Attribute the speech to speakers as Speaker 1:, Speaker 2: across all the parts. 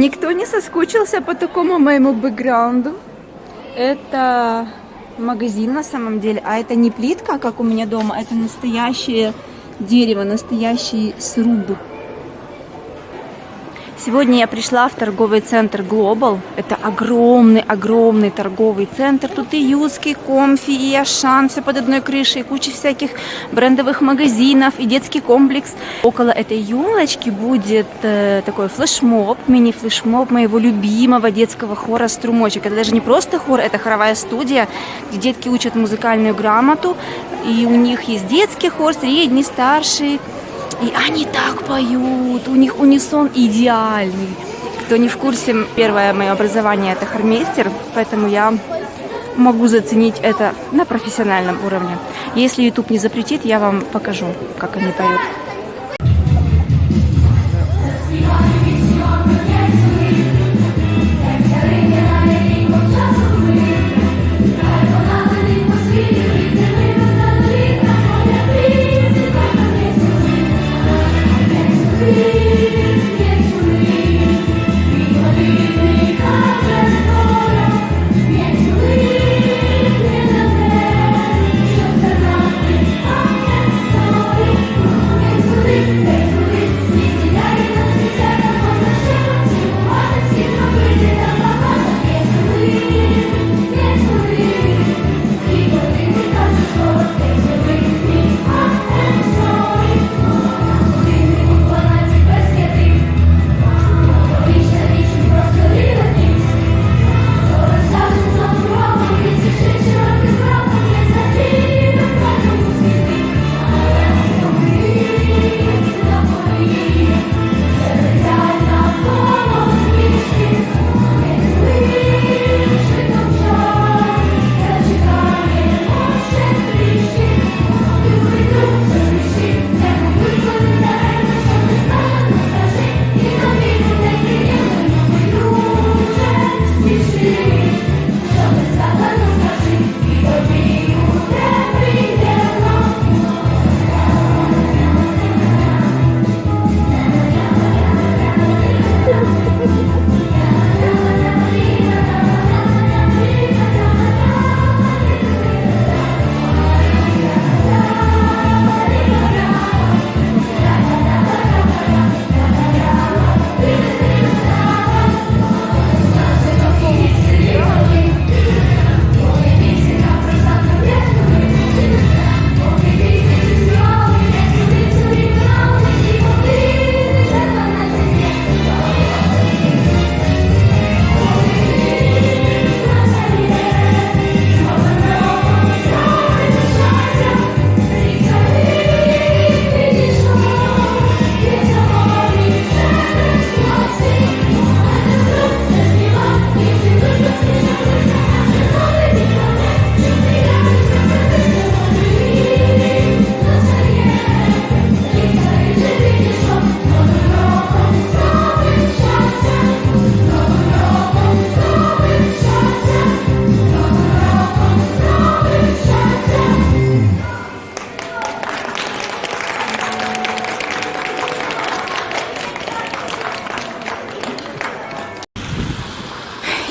Speaker 1: Никто не соскучился по такому моему бэкграунду. Это магазин на самом деле, а это не плитка, как у меня дома, это настоящее дерево, настоящий сруб. Сегодня я пришла в торговый центр Global. Это огромный торговый центр. Тут и Юски, Комфи, и Ашан, все под одной крышей, и куча всяких брендовых магазинов, и детский комплекс. Около этой елочки будет такой флешмоб, мини-флешмоб моего любимого детского хора «Струмочек». Это даже не просто хор, это хоровая студия, где детки учат музыкальную грамоту. И у них есть детский хор, средний, старший. И они так поют, у них унисон идеальный. Кто не в курсе, первое мое образование это хормейстер, поэтому я могу заценить это на профессиональном уровне. Если YouTube не запретит, я вам покажу, как они поют.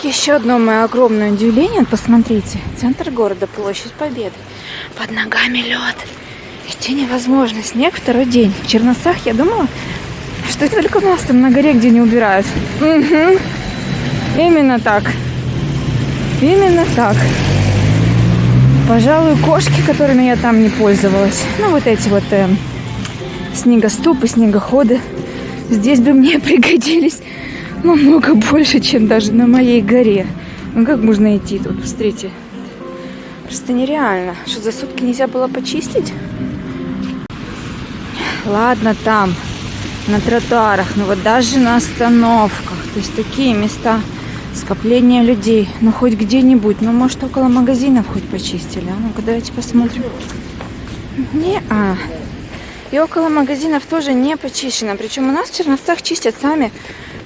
Speaker 1: Еще одно мое огромное удивление. Посмотрите, центр города, площадь Победы. Под ногами лед. Идти невозможно. Снег второй день. В Черносах я думала, что это только у нас там на горе, где не убирают. Угу. Именно так. Именно так. Пожалуй, кошки, которыми я там не пользовалась. Ну, вот эти вот снегоступы, снегоходы. Здесь бы мне пригодились намного больше, чем даже на моей горе. Ну как можно идти тут? Посмотрите. Просто нереально. Что за сутки нельзя было почистить? Ладно, там, на тротуарах, но вот даже на остановках. То есть такие места скопления людей. Ну хоть где-нибудь. Ну может около магазинов хоть почистили. А ну-ка давайте посмотрим. Не-а. И около магазинов тоже не почищено. Причем у нас в Черновцах чистят сами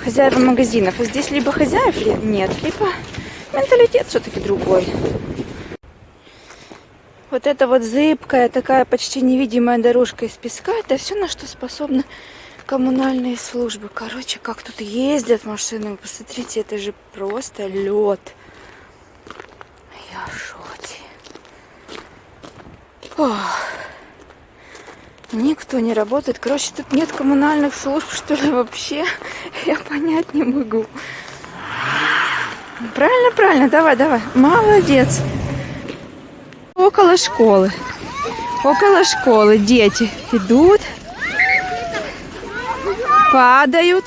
Speaker 1: хозяева магазинов. А здесь либо хозяев нет, либо менталитет все-таки другой. Вот эта вот зыбкая, такая почти невидимая дорожка из песка, это все, на что способны коммунальные службы. Короче, как тут ездят машины. Посмотрите, это же просто лед. Я в шоке. Ох. Никто не работает. Короче, тут нет коммунальных служб, что ли, вообще? Я понять не могу. Правильно, правильно. Давай, давай. Молодец. Около школы. Около школы дети идут. Падают.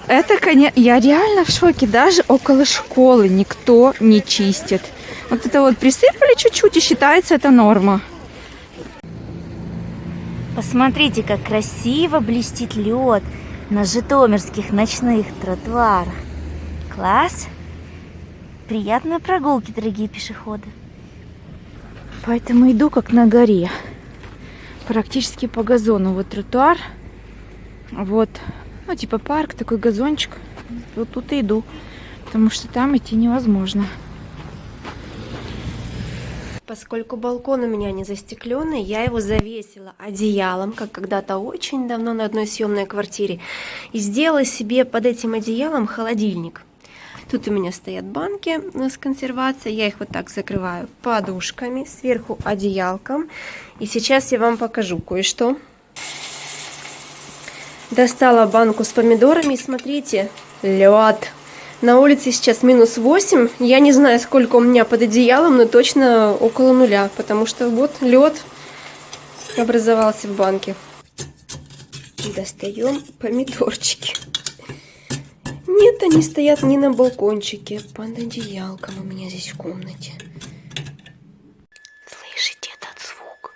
Speaker 1: Это, конечно, я реально в шоке. Даже около школы никто не чистит. Вот это вот присыпали чуть-чуть и считается это норма.
Speaker 2: Посмотрите, как красиво блестит лед на житомирских ночных тротуарах. Класс! Приятной прогулки, дорогие пешеходы.
Speaker 1: Поэтому иду как на горе. Практически по газону. Вот тротуар. Вот. Ну, типа парк, такой газончик. Вот тут и иду. Потому что там идти невозможно.
Speaker 3: Поскольку балкон у меня не застекленный, я его завесила одеялом, как когда-то очень давно на одной съемной квартире, и сделала себе под этим одеялом холодильник. Тут у меня стоят банки с консервацией, я их вот так закрываю подушками, сверху одеялком. И сейчас я вам покажу кое-что. Достала банку с помидорами, и смотрите, лед. На улице сейчас -8. Я не знаю, сколько у меня под одеялом, но точно около 0, потому что вот лед образовался в банке. Достаем помидорчики. Нет, они стоят не на балкончике, под одеялком у меня здесь в комнате. Слышите этот звук?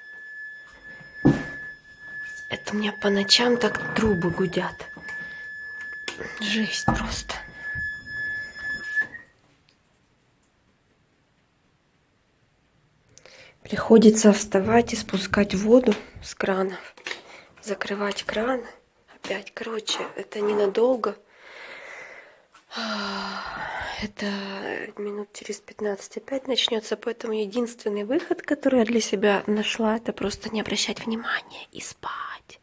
Speaker 3: Это у меня по ночам так трубы гудят. Жесть просто. Приходится вставать и спускать воду с кранов, закрывать краны. Опять, короче, это ненадолго. Это минут через 15 опять начнется, поэтому единственный выход, который я для себя нашла, это просто не обращать внимания и спать.